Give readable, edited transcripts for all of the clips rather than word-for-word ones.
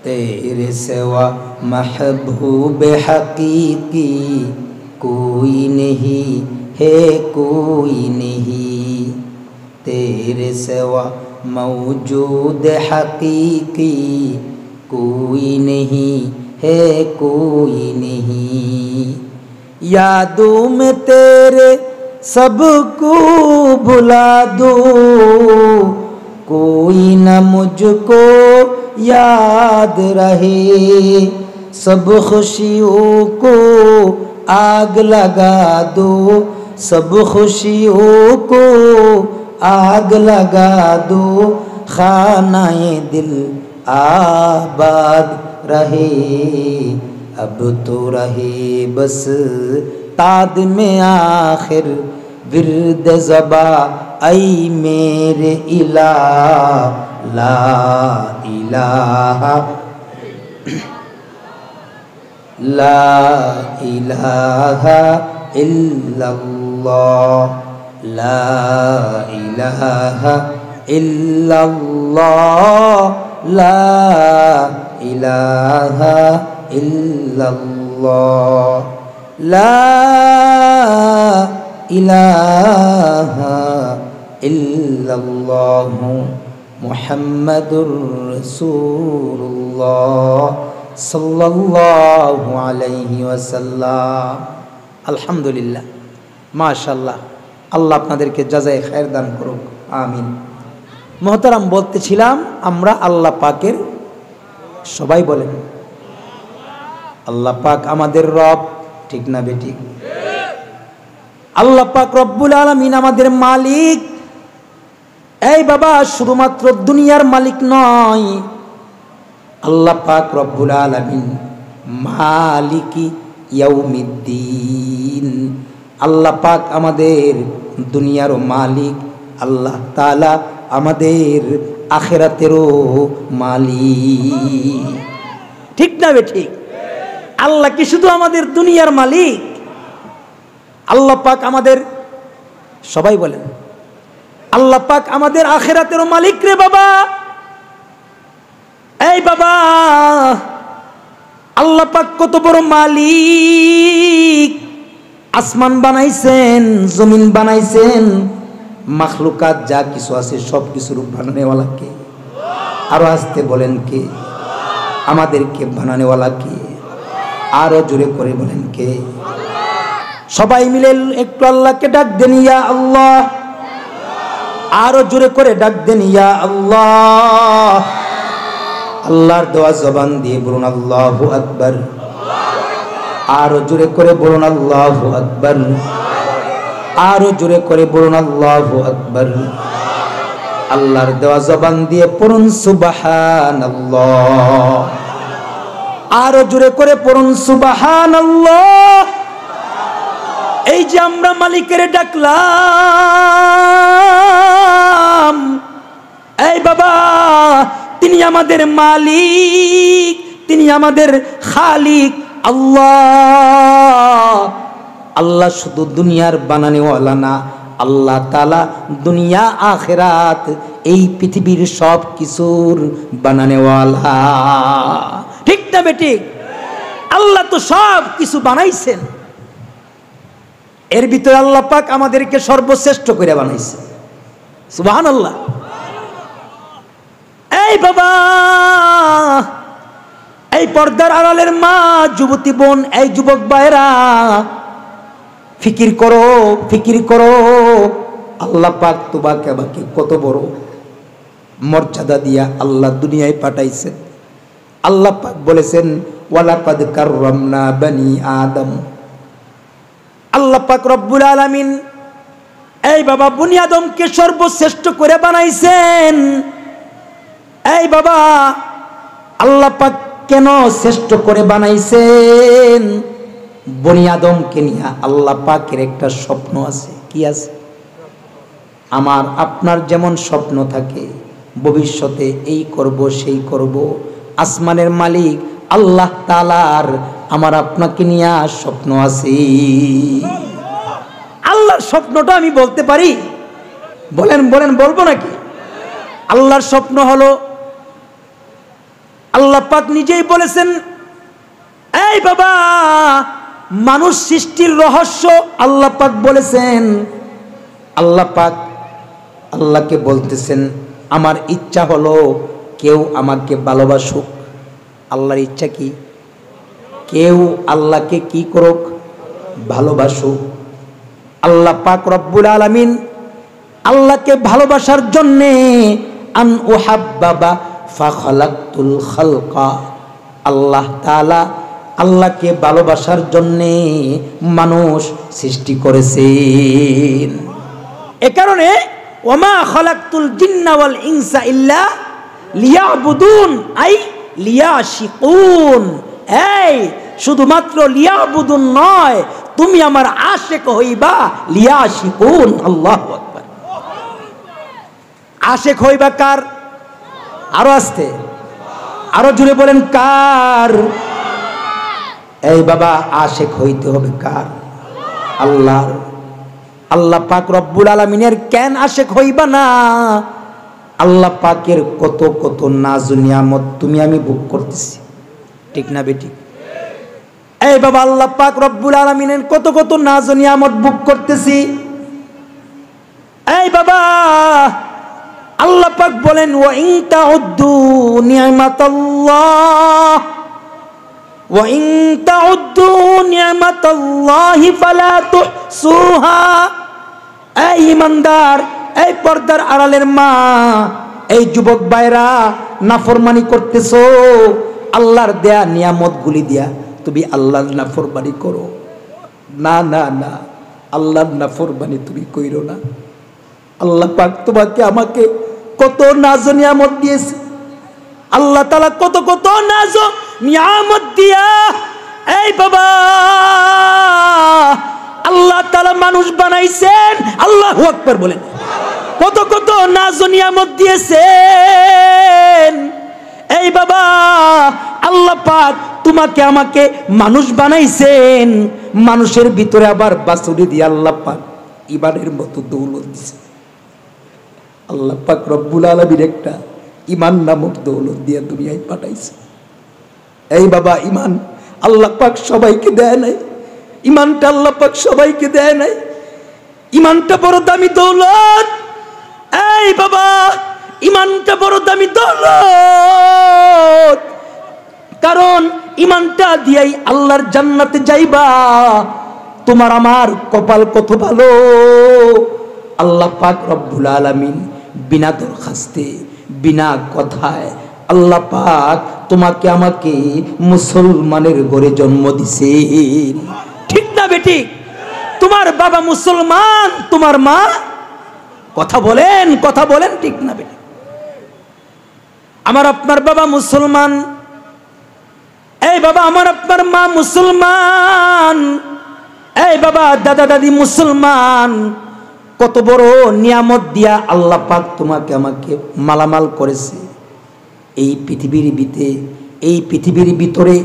तेरे सिवा महबूब हकीकी कोई नहीं है कोई नहीं, तेरे सिवा मौजूद हकीकी कोई नहीं है कोई नहीं। यादों में तेरे सबको भुला दो, कोई न मुझको याद रहे। सब खुशियों को आग लगा दो, सब खुशियों को आग लगा दो। खानाए दिल आबाद रहे, अब तो रहे बस ताद में आखिर विर्द ज़बा ऐ मेरे इलाह। ला इलाहा ला इलाहा इल्लल्लाह, ला इलाहा इल्लल्लाह, ला इलाहा इल्लल्लाह, ला इलाहा इल्लल्लाह मुहम्मदुर रसूलुल्लाह सल्लल्लाहु अलैहि वसल्लम। अल्हम्दुलिल्लाह, माशाल्लाह, আল্লাহ আপনাদেরকে জাযায়ে খায়ের দান করুক, আমিন। মোহতারাম, বলতেছিলাম আমরা আল্লাহ পাকের, সবাই বলেন আল্লাহ পাক আমাদের রব, ঠিক না বেঠিক? আল্লাহ পাক রব্বুল আলামিন আমাদের মালিক। এই বাবা, শুধুমাত্র দুনিয়ার মালিক নয়, আল্লাহ পাক রব্বুল আলামিন মালিকি ইয়াউমিদ্দিন। আল্লাহ পাক আমাদের দুনিয়ারও মালিক, আল্লাহ তাআলা আমাদের আখিরাতেরও মালিক, ঠিক না বেঠিক? আল্লাহ কি শুধু আমাদের দুনিয়ার মালিক? আল্লাহ পাক আমাদের, সবাই বলেন আল্লাহ পাক আমাদের আখিরাতেরও মালিক রে বাবা। এই বাবা, আল্লাহ পাক কত বড় মালিক। আসমান বানাইছেন, জমিন বানাইছেন, মাখলুকাত যা কিছু আছে সব কিছুর বানানেওয়ালা কে? আরো আসতে বলেন কে? আমাদেরকে বানানেওয়ালা কে? আরো জোরে করে বলেন কে? সবাই মিলে একটু আল্লাহকে ডাক দেন, ইয়া আল্লাহ। আরো জোরে করে ডাক দেন, ইয়া আল্লাহ। আল্লাহর দেওয়া জবান দিয়ে বলুন আল্লাহু আকবার। আরো জোরে করে বলুন আল্লাহু আকবার। আরো জোরে করে বলুন আল্লাহু আকবার। আল্লাহর দেওয়া জবান দিয়ে পড়ুন সুবহানাল্লাহ। আরো জোরে করে পড়ুন সুবহানাল্লাহ। এই যে আমরা মালিকের ডাকলাম, এই বাবা, তিনি আমাদের মালিক, তিনি আমাদের খালিক আল্লাহ। আল্লাহ শুধু দুনিয়ার বানানেওয়ালা না, আল্লাহ তাআলা দুনিয়া আখিরাত এই পৃথিবীর সব কিছুর বানানেওয়ালা, ঠিক না বেঠিক? আল্লাহ তো সব কিছু বানাইছেন, এর ভিতরে আল্লাহ পাক আমাদেরকে সর্বশ্রেষ্ঠ করে বানাইছে। সুবহানাল্লাহ। এই বাবা, এই পর্দার আড়ালের মা, যুবতী বোন, এই যুবক ভাইরা, ফিকির করো, ফিকির করো। আল্লাহ পাক তোমাকে আমাকে কত বড় মর্যাদা দিয়া আল্লাহ দুনিয়ায় পাঠাইছেন। আল্লাহ পাক বলেছেন ওয়ালাকাদ কাররামনা বনি আদম। আল্লাহ পাক রব্বুল আলামিন এই বাবা বনি আদমকে সর্বশ্রেষ্ঠ করে বানাইছেন। এই বাবা, আল্লাহ পাক কেন শ্রেষ্ঠ করে বানাইছেন? বনি আদমকে নিয়ে আল্লাহ পাকের একটা স্বপ্ন আছে। কি আছে? আমার আপনার যেমন স্বপ্ন থাকে ভবিষ্যতে এই করব সেই করব, আসমানের মালিক আল্লাহ তাআলার আমার আপনাকে নিয়ে স্বপ্ন আছে। আল্লাহর স্বপ্নটা আমি বলতে পারি? বলেন বলেন, বলবো নাকি? আল্লাহর স্বপ্ন হলো আল্লাহ পাক নিজেই বলেছেন, এই বাবা মানুষ সৃষ্টির রহস্য আল্লাহ পাক বলেছেন। আল্লাহ পাক আল্লাহকে বলতেছেন, আমার ইচ্ছা হলো কেউ আমাকে ভালোবাসুক। আল্লাহর ইচ্ছা কি? কেউ আল্লাহকে কি করুক? ভালোবাসুক। আল্লাহ পাক রব্বুল আলামিন আল্লাহকে ভালোবাসার জন্যে আন উহাব্বাবা ফাখালাকতুল খালকা, আল্লাহ তাআলা আল্লাহকে ভালোবাসার জন্যে মানুষ সৃষ্টি করেছেন। এ কারণে ওমা খালাকতুল জিন্না ওয়াল ইনসা ইল্লা লিয়াবুদুন, আই লিয়াশিকুন। এই শুধুমাত্র লিয়াবুদুন নয়, তুমি আমার আশিক হইবা, লিয়াশিকুন। আল্লাহু আকবার। আশিক হইবা কার? আরো আস্তে, আরো জুড়ে বলেন কার? এই বাবা আশিক হইতে হবে কার? আল্লাহর। আল্লাহ পাক রব্বুল আলামিনের কেন আশিক হইবা না? আল্লাহ পাকের কত কত নাজ নিয়ামত তুমি আমি ভোগ করতেছি, ঠিক না বেটি? এই বাবা আল্লাহ পাক রব্বুল আলামিনের কত কত নাজ নিয়ামত ভোগ করতেছি। এই বাবা আল্লাহ পাক বলেন, ওয়া ইন তাউদ্দু নি'মাতাল্লাহ ওয়া ইন তাউদ্দু নি'মাতাল্লাহি ফালা তুহসুহা। এই ইমানদার, এই পর্দার আড়ালের মা, এই যুবক ভাইরা নাফরমানি করতেছো, আল্লাহর দেয়া নিয়ামতগুলি দিয়া তুমি আল্লাহর নাফরমানি করো। না না না, আল্লাহর নাফরমানি তুমি কইরো না। আল্লাহ পাক তোমাকে আমাকে কত নাজ নিয়ামত দিয়েছে। আল্লাহ তাআলা কত কত নাজ নিয়ামত দিয়া এই বাবা আল্লাহ তাআলা মানুষ বানাইছেন। আল্লাহু আকবার বলেন। কত কত নাজ নিয়ামত দিয়েছেন। এই বাবা আল্লাহ পাক তোমাকে আমাকে মানুষ বানাইছেন। মানুষের ভিতরে আবার বাছুরি দিয়ে আল্লাহ পাক ইমানের মতো দৌলত দিয়েছে। আল্লাহ পাক রব্বুল আলামিন একটা ইমান নামক দৌলত দিয়ে দুনিয়ায় পাঠাইছে। এই বাবা ইমান আল্লাহ পাক সবাইকে দেয় নাই। ইমানটা আল্লাহ পাক সবাইকে দেয় নাই। ইমানটা বড় দামি দৌলত। এই বাবা ইমানটা বড় দামি দৌলত, কারণ ইমানটা দিয়েই আল্লাহর জান্নাতে যাইবা। তোমার আমার কপাল কত ভালো। আল্লাহ পাক রব্বুল আলামিন বিনা দরখাস্তে, বিনা কথায় আল্লাহ পাক তোমাকে আমাকে মুসলমানের ঘরে জন্ম দিছেন, ঠিক না বেটি? তোমার বাবা মুসলমান, তোমার মা, কথা বলেন, কথা বলেন, ঠিক না বেটি? আমার আপনার বাবা মুসলমান, এই বাবা আমার আপনার মা মুসলমান, এই বাবা দাদা দাদি মুসলমান। কত বড় নিয়ামত দিয়া আল্লাহ পাক তোমাকে আমাকে মালামাল করেছে। এই পৃথিবীর ভিতরে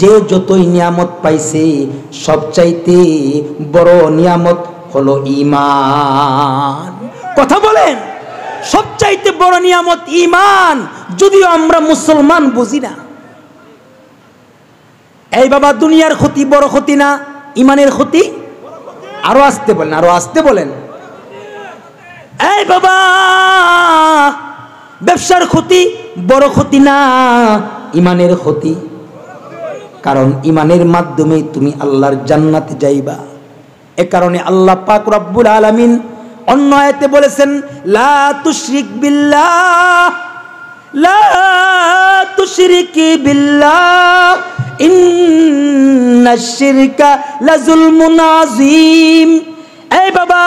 যে যতই নিয়ামত পাইছে, সবচাইতে বড় নিয়ামত হলো ঈমান। কথা বলেন, সবচাইতে বড় নিয়ামত ঈমান, যদিও আমরা মুসলমান বুঝি না। এই বাবা দুনিয়ার ক্ষতি বড় ক্ষতি না, ঈমানের ক্ষতি? আরো আসতে বলেন, আরো আসতে বলেন। এই বাবা ব্যবসার ক্ষতি বড় ক্ষতি না, ঈমানের ক্ষতি। কারণ ঈমানের মাধ্যমে তুমি আল্লাহর জান্নাতে যাইবা। এ কারণে আল্লাহ পাক রব্বুল আলামিন অন্য আয়াতে বলেছেন, লা তুশরিক বিল্লাহ, লা তুশরিকি বিল্লাহ, ইন্নাশ শিরকা লাযুলমুন আযীম। এই বাবা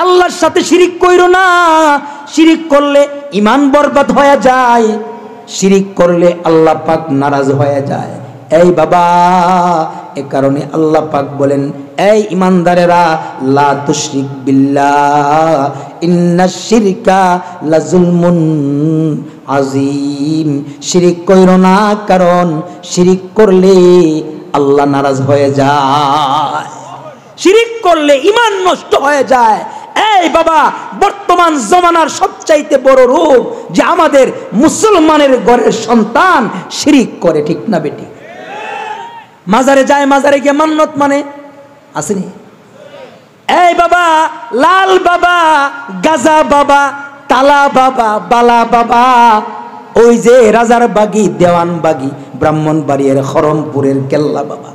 আল্লাহর সাথে শিরিক কইরো না। শিরিক করলে ঈমান বরবাদ হয়ে যায়, শিরিক করলে আল্লাহ পাক নারাজ হয়ে যায়। এই বাবা এ কারণে আল্লাহ পাক বলেন, এই ঈমানদারেরা, লা তুশরিক বিল্লাহ ইন্নাশ শিরকা লাযুলমুন আযীম। শিরিক কইরো না, কারণ শিরিক করলে আল্লাহ নারাজ হয়ে যায়, শিরিক করলে ঈমান নষ্ট হয়ে যায়। এই বাবা, বর্তমান জমানার সবচাইতে বড় রোগ যে আমাদের মুসলমানের ঘরের সন্তান শিরিক করে, ঠিক না বেটি? মাজারে যায়, মাজারে গিয়ে মান্নত মানে আসেনি? এই বাবা, লাল বাবা, গাজা বাবা, তালা বাবা, বালা বাবা, ওই যে রাজার বাগি, দেওয়ান বাগি, ব্রাহ্মণবাড়িয়ার খরমপুরের কেল্লা বাবা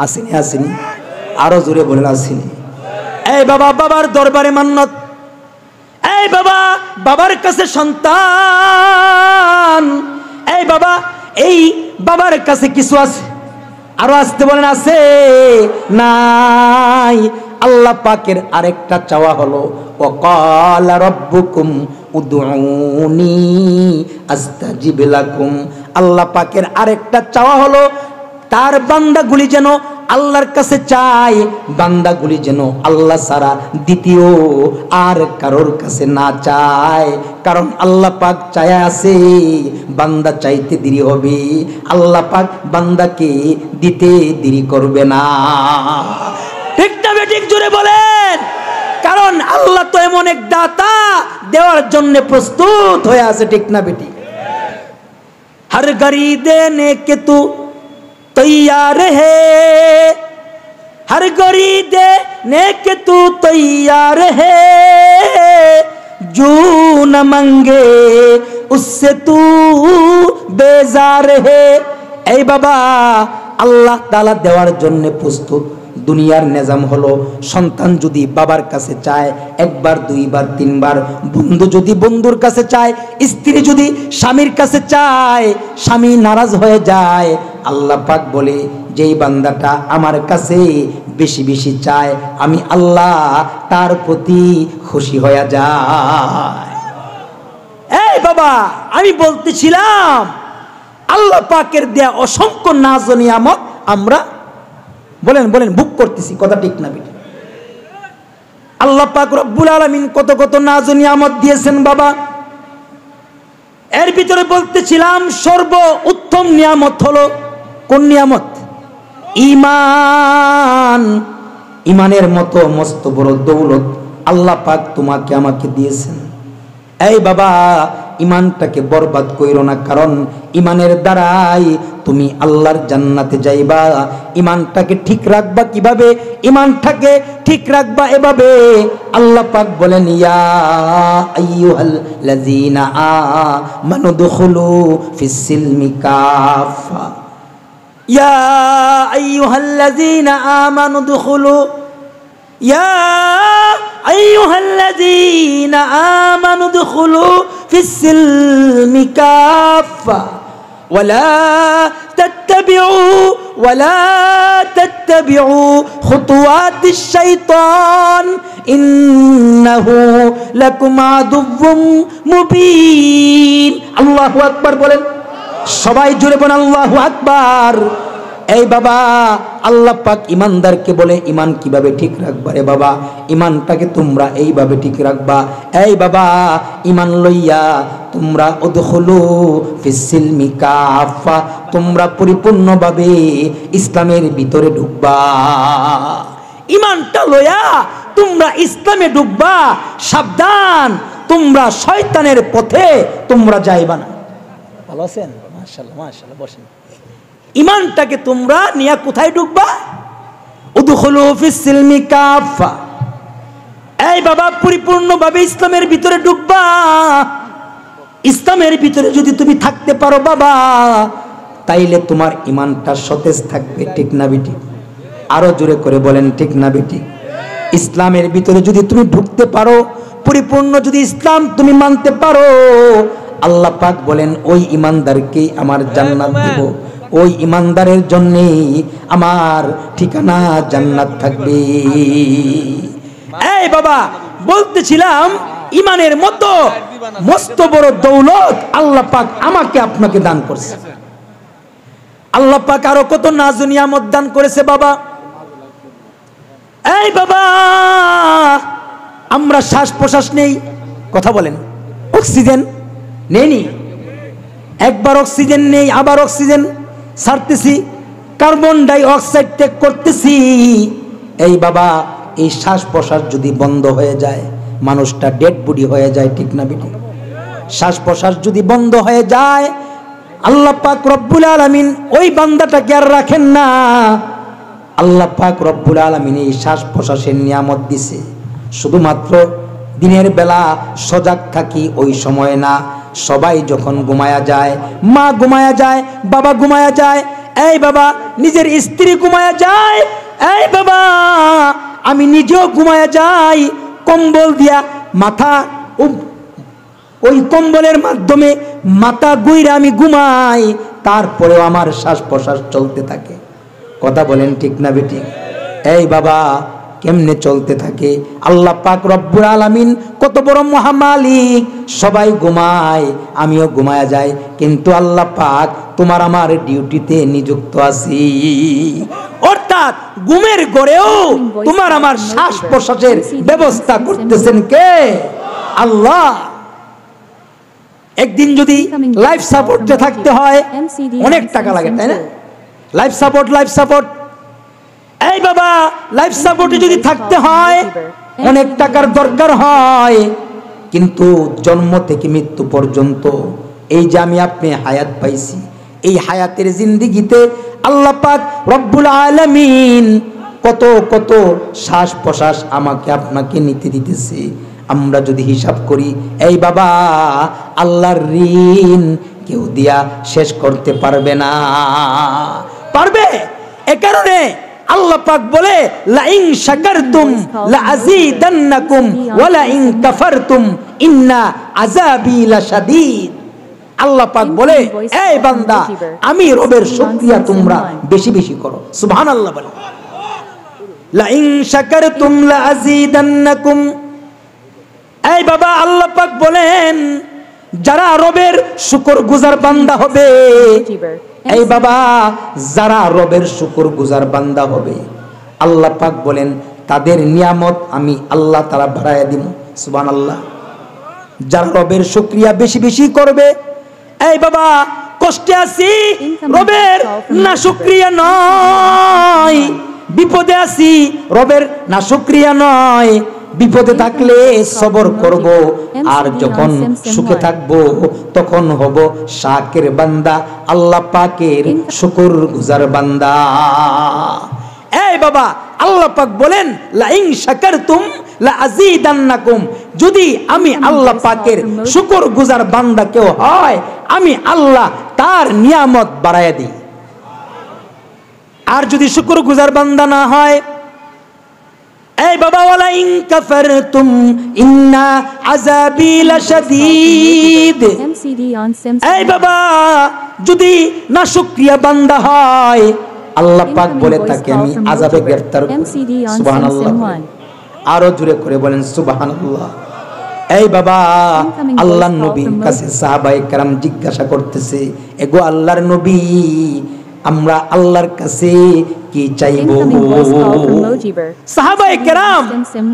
আসেনি? আসেনি? আরো জোরে বলেন আসেনি? এই বাবা, বাবার দরবারে মান্নত। এই বাবা, বাবার কাছে সন্তান। এই বাবা, এই বাবার কাছে কিছু আছে, আরো আসতে বলেন আছে নাই? আল্লাহ পাকের আরেকটা চাওয়া হলো, ওয়াকালা রাব্বুকুম উদউনি আস্তাজিব লাকুম। আল্লাহ পাকের আরেকটা চাওয়া হলো তার বান্দাগুলি যেন আল্লাহর কাছে চায়, বান্দাগুলি যেন আল্লাহ ছাড়া দ্বিতীয় আর কারোর কাছে না চায়। কারণ আল্লাহ পাক চায় আছে বান্দা চাইতে দেরি হবে, আল্লাহ পাক বান্দাকে দিতে দেরি করবে না। ঠিক না ঠিক? জোরে বলেন। কারণ আল্লাহ তো এমন এক দাতা, দেওয়ার জন্য প্রস্তুত হয়ে আছে, ঠিক না বেটি? हर घड़ी देने के तू तैयार है, हर घड़ी देने के तू तैयार है, जो न मांगे उससे तू बेजार है। এই বাবা, আল্লাহ তাআলা দেওয়ার জন্য প্রস্তুত। দুনিয়ার নিজাম হলো সন্তান যদি বাবার কাছে চায় একবার, দুইবার, তিনবার, বন্ধু যদি বন্ধুর কাছে চায়, স্ত্রী যদি স্বামীর কাছে চায়, স্বামী নারাজ হয়ে যায়। আল্লাহ পাক বলে, যেই বান্দাটা আমার কাছে বেশি বেশি চায়, আমি আল্লাহ তার প্রতি খুশি হয়ে যায়। এই বাবা, আমি বলতেছিলাম আল্লাহ পাকের দেয়া অসংখ্য নাজ ও নিয়ামত আমরা বলেন বলেন ভোগ করতেছি, কথা ঠিক না বেটি? আল্লাহ পাক রব্বুল আলামিন কত কত নাজ ও নিয়ামত দিয়েছেন বাবা। এর ভিতরে বলতেছিলাম সর্ব উত্তম নিয়ামত হলো কোন নিয়ামত? ঈমান। ঈমানের মতো মস্ত বড় দৌলত আল্লাহ পাক তোমাকে আমাকে দিয়েছেন। এই বাবা, ঈমানটাকে বরবাদ কইরো না, কারণ ঈমানের দ্বারাই তুমি আল্লাহর জান্নাতে যাইবা। ঈমানটাকে ঠিক রাখবা কিভাবে? ঈমানটাকে ঠিক রাখবা এভাবে, আল্লাহ পাক বলেন, ইয়া আইয়ুহাল্লাযীনা আমানু দুখুলু ফিস সিলমি কাফা, ইয়া আইয়ুহাল্লাযীনা আমানু দুখুলু, ইয়া আইয়ুহাল্লাযীনা আমানু দুখুলু ফিস সিলমি কাফা ওয়ালা তাত্তাবিউ খুতুওয়াতিশ শাইতান ইন্নাহু লাকুম আদুউম মুবিন। আল্লাহু আকবার বলেন, সবাই জোরে বলেন আল্লাহু আকবার। এই বাবা, আল্লাহ পাক ইমানদারকে বলে ঈমান কিভাবে ঠিক রাখবা রে বাবা? ঈমানটাকে তোমরা এইভাবে ঠিক রাখবা। এই বাবা, ঈমান লইয়া তোমরা উদখুলু ফিস সিলমি কাফা, তোমরা পরিপূর্ণভাবে ইসলামের ভিতরে ঢুকবা। ঈমানটা লইয়া তোমরা ইসলামে ঢুকবা। সাবধান, তোমরা শয়তানের পথে তোমরা যাইবা না। ভালো আছেন? মাশাআল্লাহ মাশাআল্লাহ, বসেন। ঈমানটাকে তোমরা নিয়ে কোথায় ঢুকবা? উদখুলু ফিস সিলমি কাফা। এই বাবা, পরিপূর্ণভাবে ইসলামের ভিতরে ঢুকবা। ইসলামের ভিতরে যদি তুমি থাকতে পারো বাবা, তাইলে তোমার ঈমানটা সতেজ থাকবে, ঠিক না বেটি? আরো জোরে করে বলেন, ঠিক না বেটি? ইসলামের ভিতরে যদি তুমি ঢুকতে পারো, পরিপূর্ণ যদি ইসলাম তুমি মানতে পারো, আল্লাহ পাক বলেন ওই ঈমানদারকে আমার জান্নাত দেব। ওই ঈমানদারের জন্য আমার ঠিকানা জান্নাত থাকবে। এই বাবা, বলতেছিলাম ঈমানের মতো মস্ত বড় দৌলত আল্লাহ পাক আমাকে আপনাকে দান করেছে। আল্লাহ পাক আরো কত নাজ ও নিয়ামত দান করেছে বাবা। এই বাবা, আমরা শ্বাস প্রশ্বাস নেই, কথা বলেন, অক্সিজেন নেই, একবার অক্সিজেন নেই, আবার অক্সিজেন ছাড়তেছি, কার্বন ডাই অক্সাইড ত্যাগ করতেছি। এই বাবা, এই শ্বাস প্রশ্বাস যদি বন্ধ হয়ে যায় মানুষটা ডেড বডি হয়ে যায়, ঠিক না বেটি? শ্বাস প্রশ্বাস যদি বন্ধ হয়ে যায় আল্লাহ পাক রব্বুল আলামিন ওই বান্দাটাকে আর রাখেন না। আল্লাহ পাক রব্বুল আলামিন এই শ্বাস প্রশ্বাসের নিয়ামত দিছে শুধুমাত্র দিনের বেলা সজাগ থাকি ওই সময় না, সবাই যখন ঘুমায়া যায়, মা ঘুমায়া যায়, বাবা ঘুমায়া যায়, এই বাবা নিজের স্ত্রী ঘুমায়া যায়, এই বাবা আমি নিজেও ঘুমায়া যাই, কম্বল দিয়া মাথা ওই কম্বলের মাধ্যমে মাথা গুইরা আমি ঘুমাই, তারপরেও আমার শ্বাস প্রশ্বাস চলতে থাকে। কথা বলেন ঠিক না বেটি? এই বাবা কেমনে চলতে থাকে? আল্লাহ পাক রব্বুল আলামিন কত বড় মহামালিক, সবাই ঘুমায় আমিও ঘুমায়া যাই, কিন্তু আল্লাহ পাক তোমার আমার ডিউটিতে নিযুক্ত আছি। অর্থাৎ ঘুমের ঘরেও তোমার আমার শ্বাস প্রশ্বাসের ব্যবস্থা করতেছেন কে? আল্লাহ। একদিন যদি লাইফ সাপোর্টে থাকতে হয় অনেক টাকা লাগে, তাই না? লাইফ সাপোর্ট এই বাবা লাইফ সাপোর্টে যদি থাকতে হয় অনেক টাকার দরকার হয়, কিন্তু জন্ম থেকে মৃত্যু পর্যন্ত এই যে আমি আপনি হায়াত পাইছি, এই হায়াতের জিন্দেগিতে আল্লাহ পাক রব্বুল আলামিন কত কত শ্বাস প্রশ্বাস আমাকে আপনাকে নিতে দিতেছে। আমরা যদি হিসাব করি এই বাবা আল্লাহর ঋণ কেউ দিয়া শেষ করতে পারবে না। পারবে? এ কারণে আল্লাহ পাক বলে লাইন শাকারতুম লাযীদান্নাকুম ওয়া লাইন কাফারতুম ইন্না আযাবি লাশাদীদ। আল্লাহ পাক বলে এই বান্দা আমি রবের শুকরিয়া তোমরা বেশি বেশি করো। সুবহানাল্লাহ বলে লাইন শাকারতুম লাযীদান্নাকুম। এই বাবা আল্লাহ পাক বলেন যারা রবের শুকরগুজার বান্দা হবে, এই বাবা যারা রবের শুকরগুজার বান্দা হবে আল্লাহ পাক বলেন তাদের নিয়ামত আমি আল্লাহ তাআলা বাড়ায়া দিব। সুবহানাল্লাহ। যারা রবের শুকরিয়া বেশি বেশি করবে, এই বাবা কষ্টে আছি রবের না শুকরিয়া নয়, বিপদে আছি রবের না শুকরিয়া নয়, বিপদে থাকলে সবর করব, আর যখন সুখে থাকব তখন হব শাকের বান্দা, আল্লাহ পাকের শুকরগুজার বান্দা। এই বাবা আল্লাহ পাক বলেন লাইন শাকারতুম লাযীদান্নাকুম, যদি আমি আল্লাহ পাকের শুকরগুজার বান্দা কেউ হয় আমি আল্লাহ তার নিয়ামত বাড়ায়া দিই। আর যদি শুকরগুজার বান্দা না হয়, এই বাবা ওয়ালা ইন কাফারতুম ইন্না আযাবি লাশাদীদ। এই বাবা যদি নাশুকরিয়া বান্দা হয় আল্লাহ পাক বলে তাকে আমি আযাবে গ্রেফতার করব। সুবহানাল্লাহ। আরো জোরে করে বলেন সুবহানাল্লাহ। এই বাবা আল্লাহর নবীর কাছে সাহাবায়ে কেরাম জিজ্ঞাসা করতেছে, এগো আল্লাহর নবী আমরা আল্লাহর কাছে কি চাইবো? সাহাবায়ে কেরাম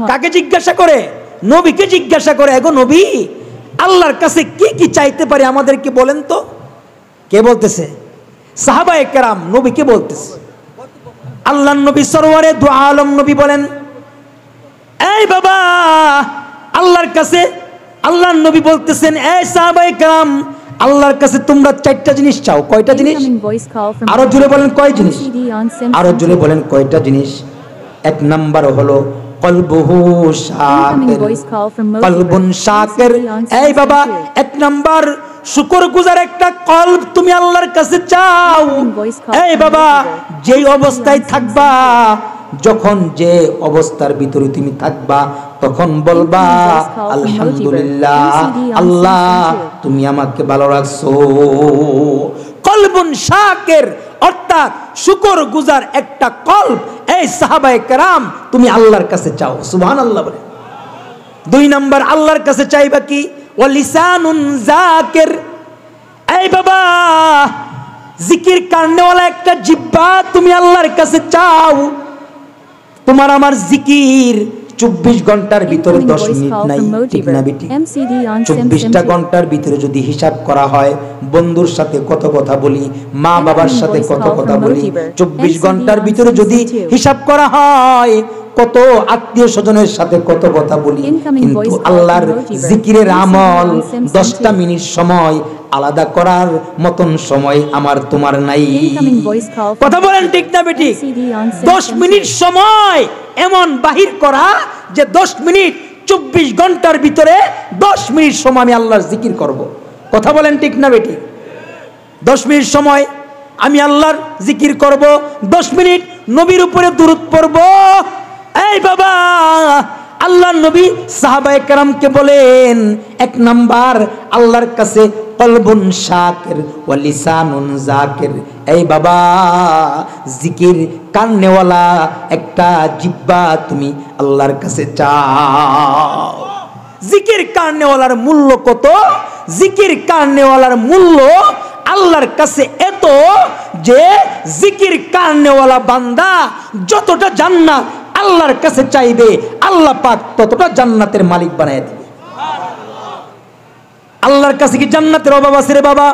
কাকে জিজ্ঞাসা করে? নবীকে জিজ্ঞাসা করে, এগো নবী আল্লাহর কাছে কি কি চাইতে পারি আমাদেরকে বলেন তো। কে বলতেছে? সাহাবায়ে কেরাম নবীকে বলতেছে। আল্লাহর নবী সরওয়ারে দু আলম নবী বলেন, এই বাবা আল্লাহর কাছে আল্লাহর নবী বলতেছেন, এই সাহাবায়ে কেরাম আল্লাহর কাছে তোমরা চারটা জিনিস চাও। কয়টা জিনিস? আরো জোরে বলেন কয় জিনিস? আরো জোরে বলেন কয়টা জিনিস? এক নাম্বার হলো কলবুহু শাকির, কলবুন শাকির। এই বাবা এক নাম্বার শুকরগুজার একটা কলব তুমি আল্লাহর কাছে চাও। এই বাবা যেই অবস্থায় থাকবা, যখন যে অবস্থার ভিতরে তুমি থাকবা তখন বলবা আলহামদুলিল্লাহ আল্লাহ তুমি আমাকে ভালো রাখছো। কলবুন শাকির অর্থাৎ শুকরগুজার একটা কলব এই সাহাবায়ে কেরাম তুমি আল্লাহর কাছে চাও। সুবহানাল্লাহ বলে। দুই নাম্বার আল্লাহর কাছে চাইবা কি? ওয়া লিসানুন যাকির। এই বাবা জিকির কারনেওয়ালা একটা জিহ্বা তুমি আল্লাহর কাছে চাও। তোমার আমার জিকির 24 ঘন্টার ভিতরে 10 মিনিট নাই, ঠিক না বেটি? 24টা ঘন্টার ভিতরে যদি হিসাব করা হয় বন্ধুর সাথে কত কথা বলি, মা বাবার সাথে কত কথা বলি, 24 ঘন্টার ভিতরে যদি হিসাব করা হয় কত আত্মীয় স্বজনের সাথে কত কথা বলি, কিন্তু আল্লাহর জিকিরের আমল 10টা মিনিট সময় আলাদা করার মতন সময় আমার তোমার নাই। কথা বলেন ঠিক না বেটি? 10 মিনিট সময় এমন বাহির করা যে 10 মিনিট 24 ঘন্টার ভিতরে 10 মিনিট সময় আমি আল্লাহর জিকির করব। কথা বলেন ঠিক না বেটি? 10 মিনিট সময় আমি আল্লাহর জিকির করব, 10 মিনিট নবীর উপরে দুরূদ পড়ব। এই বাবা, আল্লাহর নবী সাহাবায়ে কেরামকে বলেন, 1 নাম্বার আল্লাহর কাছে কলবুন শাকির ওয়া লিসানুন যাকির। এই বাবা, জিকির কান্নেওয়ালা একটা জিহ্বা তুমি আল্লাহর কাছে চাও। জিকির কান্নেওয়ালার মূল্য কত? জিকির কান্নেওয়ালার মূল্য আল্লাহর কাছে এত যে জিকির কান্নেওয়ালা বান্দা যতটা জান্নাত আল্লাহর কাছে চাইবে, আল্লাহ পাক ততটা জান্নাতের মালিক বানায় দিবে। আল্লাহর কাছে কি জান্নাতের অভাব আছে রে বাবা?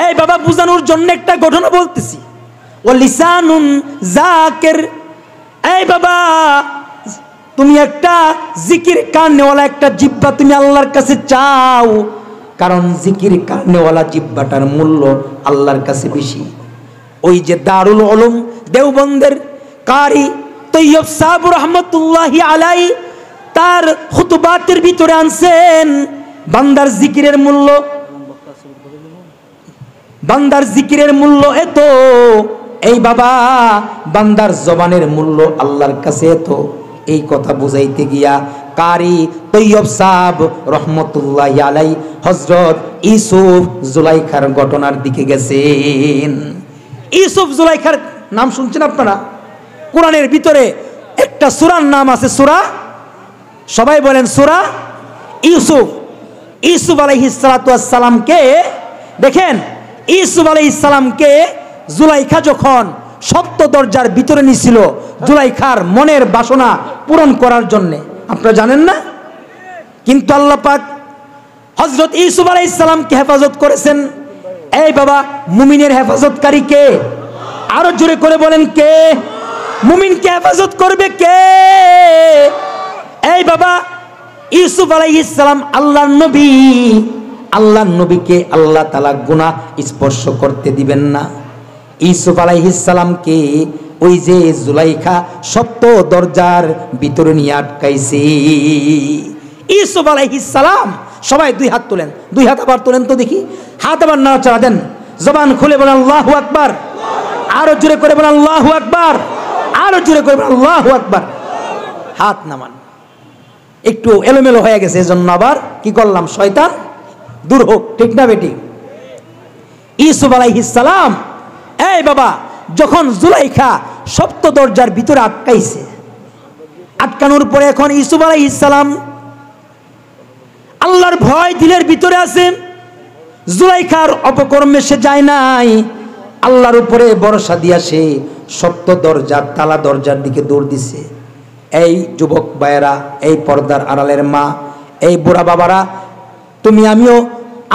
এই বাবা, বুঝানোর জন্য একটা ঘটনা বলতেছি। ও লিসানুন যাকির। এই বাবা, তুমি একটা জিকির কান্নেওয়ালা একটা জিহ্বা তুমি আল্লাহর কাছে চাও, কারণ জিকির কান্নেওয়ালা জিহ্বাটার মূল্য আল্লাহর কাছে বেশি। ওই যে দারুল উলুম দেওবন্দের কারি তৈয়ব সাহেব রহমতুল্লাহি আলাইহি তার খুতবাতের ভিতরে আনছেন বান্দার জিকিরের মূল্য, বান্দার জিকিরের মূল্য এত। এই বাবা, বান্দার জবানের মূল্য আল্লাহর কাছে এত। এই কথা বুঝাইতে গিয়া কারি তৈয়ব সাহেব রহমতুল্লাহি আলাইহি হযরত ইউসুফ জুলাইখার ঘটনার দিকে গেছেন। ইউসুফ জুলাইখার নাম শুনছেন আপনারা? কোরআনের ভিতরে একটা সূরার নাম আছে, সূরা, সবাই বলেন সূরা ইউসুফ। ইউসুফ আলাইহিস সালাতু ওয়াস সালামকে দেখেন, ইউসুফ আলাইহিস সালামকে জুলাইখা যখন সপ্ত দরজার ভিতরে নিছিল জুলাইখার মনের বাসনা পূরণ করার জন্য, আপনারা জানেন না? কিন্তু আল্লাহ পাক হযরত ইউসুফ আলাইহিস সালামকে হেফাজত করেছেন। এই বাবা, মুমিনের হেফাজতকারী কে? আরো জোরে করে বলেন কে? মুমিনকে হেফাজত করবে কে? এই বাবা, ইউসুফ আলাইহিস সালাম আল্লাহর নবী, আল্লাহর নবীকে আল্লাহ তাআলা গুনাহ স্পর্শ করতে দিবেন না। ইউসুফ আলাইহিস সালামকে ওই যে জুলাইখা সপ্ত দরজার ভিতরে নিয়ে আটকাইছে। ইউসুফ আলাইহিস সালাম, সবাই 2 হাত তোলেন, 2 হাত আবার তোলেন তো দেখি, হাত আবার নাড়াচাড়া দেন, জবান খুলে বলেন আল্লাহু আকবার, আরো জোরে করে বলেন আল্লাহু আকবার, আরো জোরে করে বলেন আল্লাহু আকবার। হাত নামান, একটু এলোমেলো হয়ে গেছে, এজন্য আবার কি করলাম, শয়তান দূর হোক, ঠিক না বেটি? ইউসুফ আলাইহিস সালাম, এই বাবা, যখন জুলাইখা সপ্ত দরজার ভিতরে আটকাইছে, আটকানোর পরে এখন ইউসুফ আলাইহিস সালাম আল্লাহর ভয় দিলের ভিতরে আছে। জুলাইখার অপকর্মে সে যায় নাই, আল্লাহর উপরে ভরসা দিয়া সে সপ্ত দরজার তালা দরজার দিকে দৌড় দিছে। এই যুবক ভাইয়েরা, এই পর্দার আড়ালের মা, এই বুড়া বাবারা, তুমি আমিও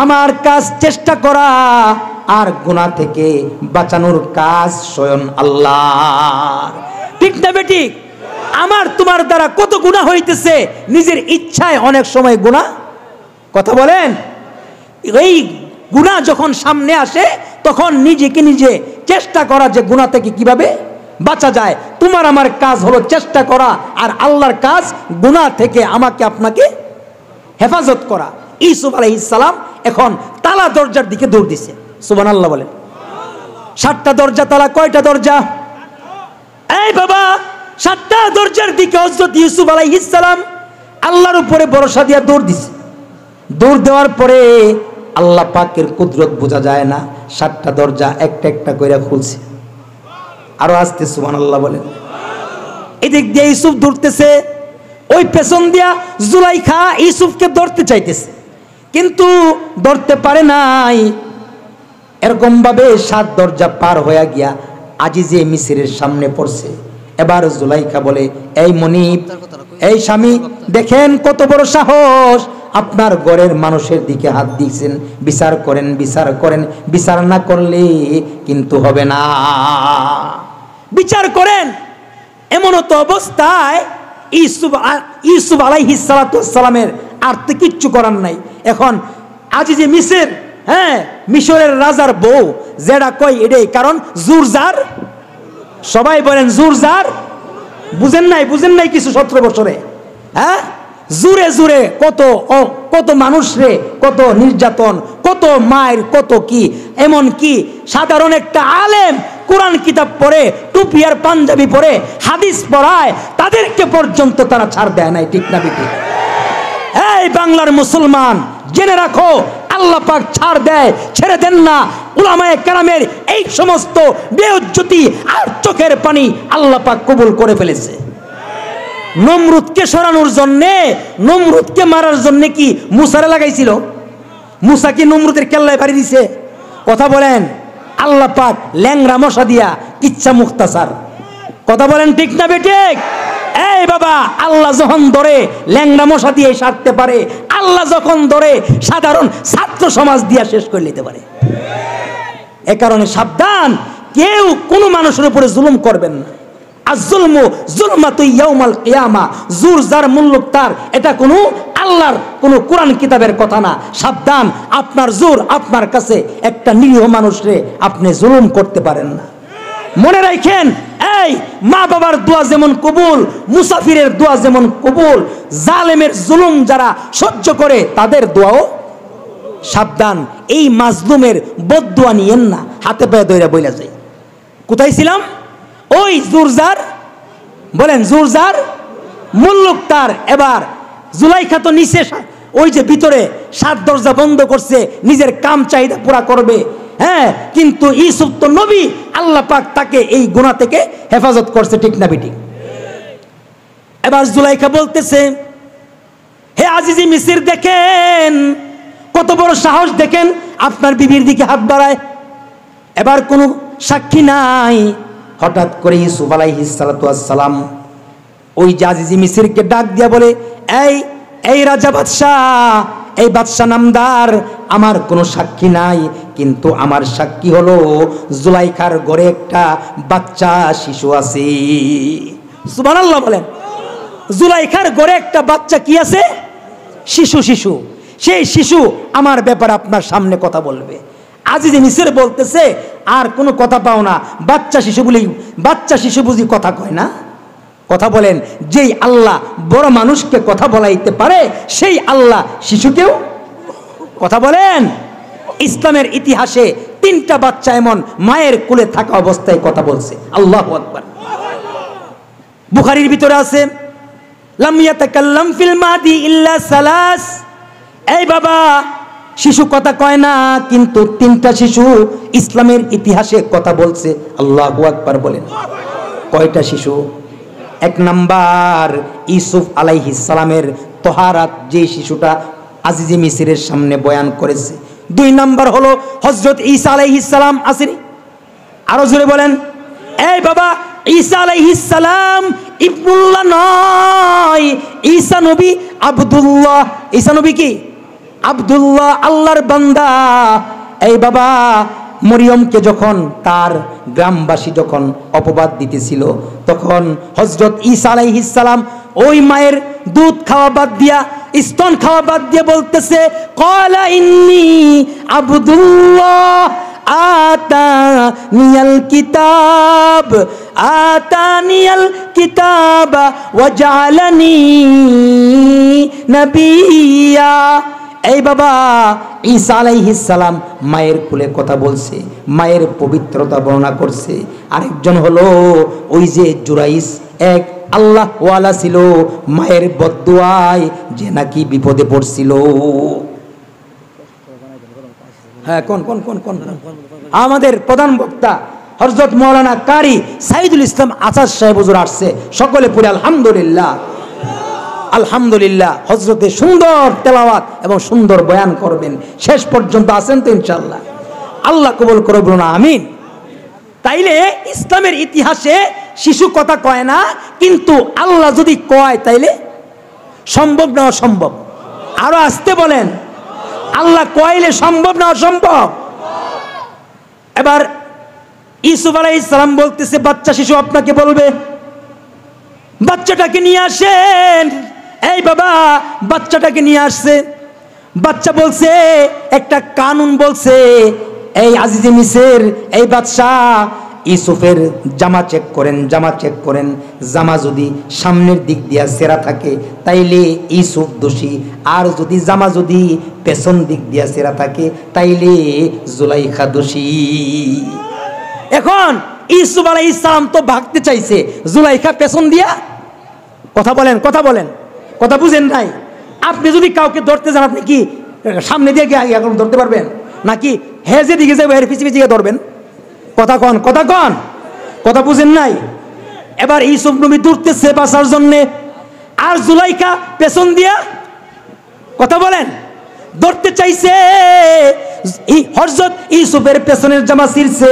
আমার কাজ চেষ্টা করা আর গুনাহ থেকে বাঁচানোর কাজ স্বয়ং আল্লাহ, ঠিক না বেটি? আমার তোমার দ্বারা কত গুনাহ হইতেছে, নিজের ইচ্ছায় অনেক সময় গুনাহ, কথা বলেন। এই গুনাহ যখন সামনে আসে তখন নিজেকে নিজে চেষ্টা করা যে গুনাহ থেকে কিভাবে বাঁচা যায়। তোমার আমার কাজ হলো চেষ্টা করা, আর আল্লাহর কাজ গুনাহ থেকে আমাকে আপনাকে হেফাজত করা। ইউসুফ আলাইহিস সালাম এখন তালা দরজার দিকে দৌড় দিছে, সুবহানাল্লাহ বলেন। 7টা দরজা তালা, কয়টা দরজা? এই বাবা, 7টা দরজার দিকে হযরত ইউসুফ আলাইহিস সালাম আল্লাহর উপরে ভরসা দিয়ে দৌড় দিছে। দৌড় দেওয়ার পরে আল্লাহ পাকের কুদরত বোঝা যায় না, 7টা দরজা একটা একটা করে খুলছে। আরো আসতে সুবহানাল্লাহ বলেন। এদিক দিয়ে ইউসুফ দৌড়তেছে, ওই পেছন দিয়া জুলাইখা ইউসুফকে ধরতে চাইতেছে, কিন্তু ধরতে পারে নাই। এরকম ভাবে 7 দরজা পার হয়ে গিয়া আজিজে মিসরের সামনে পড়ছে। এবার জুলাইখা বলে, এই মনিব, এই স্বামী, দেখেন কত বড় সাহস, আপনার ঘরের মানুষের দিকে হাত দিয়েছেন, বিচার করেন, বিচার করেন, বিচার না করলে কিন্তু হবে না, বিচার করেন। এমন তো অবস্থায় ইউসুফ আলাইহিস সালাতু ওয়াস সালামের আর তো কিচ্ছু করার নাই। এখন আজিজে মিসর, হ্যাঁ, মিশরের রাজার বউ যেটা কই এটাই, কারণ জুরজার, সবাই বলেন জুরজার, বুঝেন নাই কিছু 17 বছরে, হ্যাঁ, জুরে জুরে কত মানুষ রে, কত নির্যাতন, কত মায়ের, কত কি, এমন কি সাধারণ একটা আলেম কোরআন কিতাব পড়ে, টুপি আর পাঞ্জাবি পরে হাদিস পড়ায়, তাদেরকে পর্যন্ত তারা ছাড় দেয় নাই। ঠিক না বেঠিক? এই বাংলার মুসলমান জেনে রাখো, আল্লাহ পাক ছাড় দেয়, ছেড়ে দেন না। উলামায়ে কেরামের এই সমস্ত বেইজ্জতি আর চোখের পানি আল্লাহ পাক কবুল করে ফেলেছে। নমরুদকে সরানোর জন্যে, নমরুদকে মারার জন্য কি মুসারে লাগাইছিল? মুসা কি নমরুদের কেল্লায় বাড়ি দিছে? কথা বলেন। আল্লাহ পাক ল্যাংরা মশা দিয়া কিচ্ছা মুখতাসার, কথা বলেন ঠিক না বেঠিক? এই বাবা, আল্লাহ যখন ধরে ল্যাংরা মশা দিয়ে সারতে পারে, আল্লাহ যখন ধরে সাধারণ ছাত্র সমাজ দিয়া শেষ করে নিতে পারে। এ কারণে সাবধান, কেউ কোনো মানুষের উপরে জুলুম করবেন না। আয-যুলমু যুলমাতু ইয়াউমাল কিয়ামা, জুর যার মুল্লুক তার, এটা কোনো আল্লাহর কোনো কোরআন কিতাবের কথা না। সাবধান, আপনার জোর আপনার কাছে, একটা নিরীহ মানুষরে আপনি জুলুম করতে পারেন না। মনে রাখেন, এই মা বাবার দোয়া যেমন কবুল, মুসাফিরের দোয়া যেমন কবুল, জালেমের জুলুম যারা সহ্য করে তাদের দোয়াও। সাবধান, এই মাজলুমের বদদোয়া নিয়েন না, হাতে পায়ে দইরা বইলা যায়। কোথায় ছিলাম? ওই জুরজার, বলেন জুরজার মুল্লুক তার। এবার জুলাইখা তো নিচে, ওই যে ভিতরে 7 দরজা বন্ধ করছে, নিজের কাম চাহিদা পুরা করবে, হ্যাঁ, কিন্তু ইউসুফ তো নবী, আল্লাহ পাক তাকে এই গুনাহ থেকে হেফাজত করছে। ঠিক না বেঠিক? এবার জুলাইখা বলতেছে, হে আজিজি মিসর, দেখেন কত বড় সাহস, দেখেন আপনার বিবির দিকে হাত বাড়ায়। এবার কোনো সাক্ষী নাই। হঠাৎ করে ইউসুফ আলাইহিস সালাতু ওয়াস সালাম ওই আজিজি মিসরকে ডাক দিয়া বলে, এই রাজা বাদশাহ, এই বাদশাহ নামদার, আমার কোনো সাক্ষী নাই, কিন্তু আমার সাক্ষী হলো জুলাইখার ঘরে একটা বাচ্চা শিশু আছে। সুবহানাল্লাহ বলেন। জুলাইখার ঘরে একটা বাচ্চা কি আছে? শিশু। সেই শিশু আমার ব্যাপারে আপনার সামনে কথা বলবে। আজিজে মিসর বলতেছে, আর কোনো কথা পাও না, বাচ্চা শিশু বুঝি কথা কয় না? কথা বলেন, যেই আল্লাহ বড় মানুষকে কথা বলাইতে পারে, সেই আল্লাহ শিশুকেও কথা বলেন। ইসলামের ইতিহাসে 3টা বাচ্চা এমন মায়ের কোলে থাকা অবস্থায় কথা বলছে। আল্লাহু আকবার। বুখারীর ভিতরে আছে, লাম ইয়াতাকাল্লাম ফিল মাদি ইল্লা সালাস। এই বাবা, শিশু কথা কয় না, কিন্তু 3টা শিশু ইসলামের ইতিহাসে কথা বলছে। আল্লাহু আকবার বলেন। কয়টা শিশু? 1 নাম্বার, ইউসুফ আলাইহিস সালামের তহারাত, যে শিশুটা আজিজে মিসরের সামনে বয়ান করেছে। 2 নাম্বার হলো হযরত ঈসা আলাইহিস সালাম। আসেনি? আরো জোরে বলেন। এই বাবা, ঈসা আলাইহিস সালাম ইবনুল্লাহ নয়, ঈসা নবী আব্দুল্লাহ। ঈসা নবী কি? আব্দুল্লাহ, আল্লাহর বান্দা। এই বাবা, মরিয়মকে যখন তার গ্রামবাসী যখন অপবাদ দিতেছিল, তখন হযরত ঈসা আলাইহিস সালাম ওই মায়ের দুধ খাওয়া বাদ দিয়া, স্তন খাওয়া বাদ দিয়ে বলতেছে, ক্বালা ইন্নী আব্দুল্লাহ আতানিয়াল কিতাব ওয়া জাআলানি নাবিয়্যা। এই বাবা, ঈসা আলাইহিস সালাম মায়ের কোলে কথা বলছে, মায়ের পবিত্রতা বর্ণনা করছে। আরেকজন হলো ওই যে জুরাইস, এক আল্লাহ ওয়ালা ছিল, মায়ের বদদুয়ায় যে নাকি বিপদে পড়ছিল। হ্যাঁ, কোন আমাদের প্রধান বক্তা হযরত মাওলানা কারি সাইদুল ইসলাম আচার সাহেব হুজুর আসছে। সকলে পড়ে আলহামদুলিল্লাহ। আলহামদুলিল্লাহ। হযরতে সুন্দর তেলাওয়াত এবং সুন্দর বয়ান করবেন, শেষ পর্যন্ত আছেন তো ইনশাআল্লাহ। আল্লাহ কবুল করে বলুন আমিন। তাইলে ইসলামের ইতিহাসে শিশু কথা কয় না, কিন্তু আল্লাহ যদি কয় তাইলে সম্ভব না অসম্ভব? আরো আসতে বলেন, আল্লাহ কইলে সম্ভব না অসম্ভব? এবার ইউসুফ আলাইহিস সালাম বলতেছে, বাচ্চা শিশু আপনাকে বলবে, বাচ্চাটাকে নিয়ে আসেন। এই বাবা বাচ্চাটাকে নিয়ে আসছে। বাচ্চা বলছে একটা কানুন বলছে, এই আজিজে মিসর, এই বাদশাহ ইউসুফের জামা চেক করেন, জামা চেক করেন। জামা যদি সামনের দিক দিয়া ছেঁড়া থাকে তাইলে ইউসুফ দোষী, আর যদি জামা যদি পেছন দিক দিয়া ছেঁড়া থাকে তাইলে জুলাইখা দোষী। এখন ইউসুফ আলাইহিস সালাম তো ভাগতে চাইছে, জুলাইখা পেছন দিয়া। কথা বলেন, কথা বলেন, কথা বুঝেন নাই? আপনি যদি কাউকে ধরতে যান, আপনি কি সামনে দিয়ে গিয়ে এখন ধরতে পারবেন, নাকি হেজে দিকে যাবে এর পিছিয়ে পিছিয়ে ধরবেন? কথা কন, কথা কন, কথা বুঝেন নাই? এবার ইউসুফ নবী দৌড়তেছে বাঁচার জন্যে, আর জুলাইখা পেছন দিয়া, কথা বলেন, ধরতে চাইছে। হযরত ইউসুফের পেছনের জামা ছিঁড়ছে।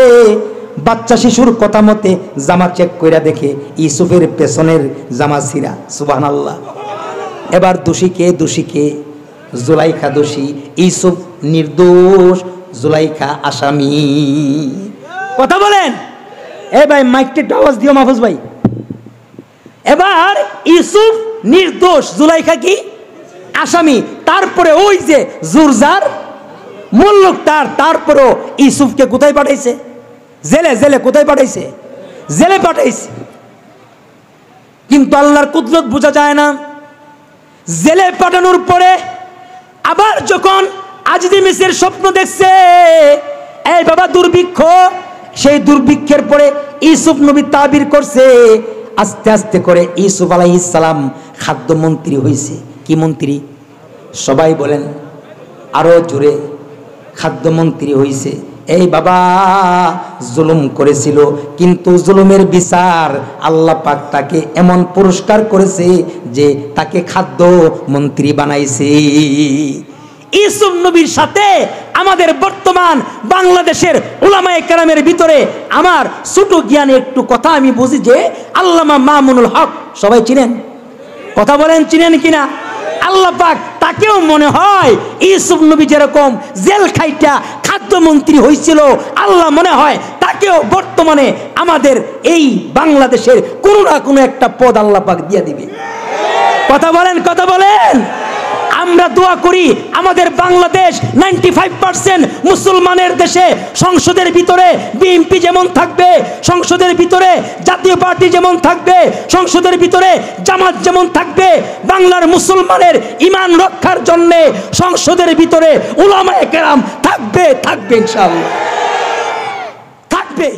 বাচ্চা শিশুর কথা মতে জামা চেক কইরা দেখে ইউসুফের পেছনের জামা ছিঁড়া। সুবহানাল্লাহ। এবার দোষী কে? দোষী কে? জুলাইখা দোষী, ইউসুফ নির্দোষ, জুলাইখা আসামি। কথা বলেন। এ ভাই মাইকটা একটু আওয়াজ দিও মাহফুজ ভাই। এবার ইউসুফ নির্দোষ, জুলাইখা কি আসামি। তারপরে ওই যে জুরজার মূল লোকটার, তারপরেও ইউসুফকে কোথায় পাঠাইছে? জেলে। জেলে কোথায় পাঠাইছে? জেলে পাঠাইছে। কিন্তু আল্লাহর কুদরত বোঝা যায় না। জেলে পাঠানোর পরে আবার যখন আজিজে মিসর স্বপ্ন দেখছে, এই বাবা দুর্ভিক্ষ, সেই দুর্ভিক্ষের পরে ইউসুফ নবী তাবির করছে, আস্তে আস্তে করে ইউসুফ আলাইহিস সালাম খাদ্যমন্ত্রী হয়েছে। কি মন্ত্রী? সবাই বলেন আরো জোরে, খাদ্যমন্ত্রী হয়েছে। এই বাবা জুলুম করেছিল, কিন্তু জুলুমের বিচার আল্লাহ পাক তাকে এমন পুরস্কার করেছে যে তাকে খাদ্য মন্ত্রী বানাইছে। ইউসুফ নবীর সাথে আমাদের বর্তমান বাংলাদেশের উলামায়ে কেরামের ভিতরে আমার ছোট জ্ঞানে একটু কথা আমি বুঝি যে আল্লামা মামুনুল হক, সবাই চিনেন? কথা বলেন, চিনেন কিনা? আল্লাহ পাক তাকেও মনে হয় ইউসুফ নবী যেরকম জেল খাইটা খাদ্যমন্ত্রী হয়েছিল, আল্লাহ মনে হয় তাকেও বর্তমানে আমাদের এই বাংলাদেশের কোনো না কোনো একটা পদ আল্লাহ পাক দিয়ে দিবে। কথা বলেন, কথা বলেন। আমরা দোয়া করি আমাদের বাংলাদেশ 95% মুসলমানের দেশে, সংসদের ভিতরে বিএনপি যেমন থাকবে, সংসদের ভিতরে জাতীয় পার্টি যেমন থাকবে, সংসদের ভিতরে জামাত যেমন থাকবে, বাংলার মুসলমানের ঈমান রক্ষার জন্য সংসদের ভিতরে উলামায়ে কেরাম থাকবে, থাকবে ইনশাআল্লাহ, থাকবে।